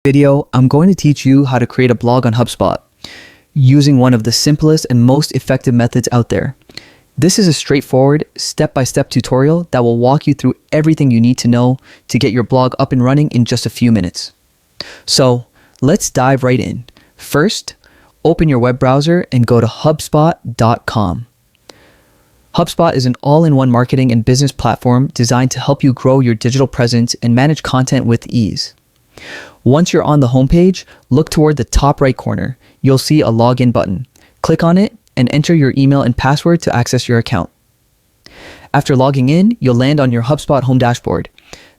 Video, I'm going to teach you how to create a blog on Hubspot using one of the simplest and most effective methods out there. This is a straightforward step-by-step tutorial that will walk you through everything you need to know to get your blog up and running in just a few minutes. So let's dive right in. First, open your web browser and go to hubspot.com. HubSpot is an all-in-one marketing and business platform designed to help you grow your digital presence and manage content with ease. Once you're on the homepage, look toward the top right corner. You'll see a login button. Click on it and enter your email and password to access your account. After logging in, you'll land on your HubSpot home dashboard.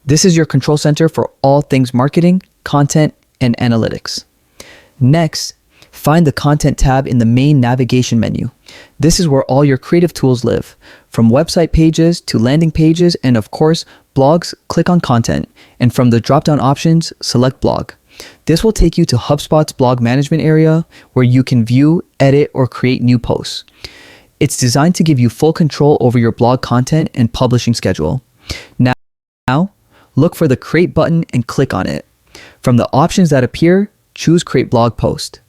This is your control center for all things marketing, content, and analytics. Next, find the Content tab in the main navigation menu. This is where all your creative tools live. From website pages to landing pages and of course, blogs, click on Content. And from the drop-down options, select Blog. This will take you to HubSpot's blog management area where you can view, edit, or create new posts. It's designed to give you full control over your blog content and publishing schedule. Now, look for the Create button and click on it. From the options that appear, choose Create Blog Post.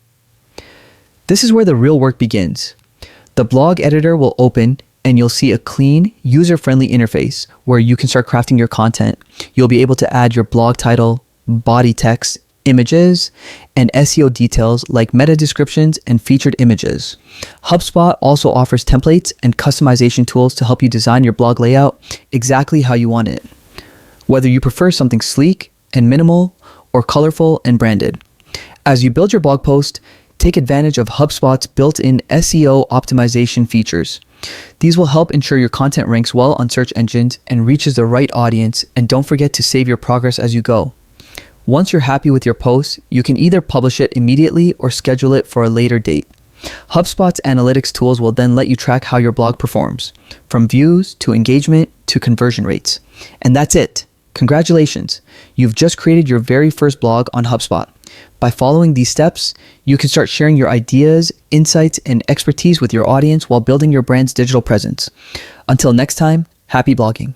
This is where the real work begins. The blog editor will open and you'll see a clean, user-friendly interface where you can start crafting your content. You'll be able to add your blog title, body text, images, and SEO details like meta descriptions and featured images. HubSpot also offers templates and customization tools to help you design your blog layout exactly how you want it, whether you prefer something sleek and minimal or colorful and branded. As you build your blog post, take advantage of HubSpot's built-in SEO optimization features. These will help ensure your content ranks well on search engines and reaches the right audience, and don't forget to save your progress as you go. Once you're happy with your post, you can either publish it immediately or schedule it for a later date. HubSpot's analytics tools will then let you track how your blog performs, from views to engagement to conversion rates. And that's it. Congratulations! You've just created your very first blog on HubSpot. By following these steps, you can start sharing your ideas, insights, and expertise with your audience while building your brand's digital presence. Until next time, happy blogging.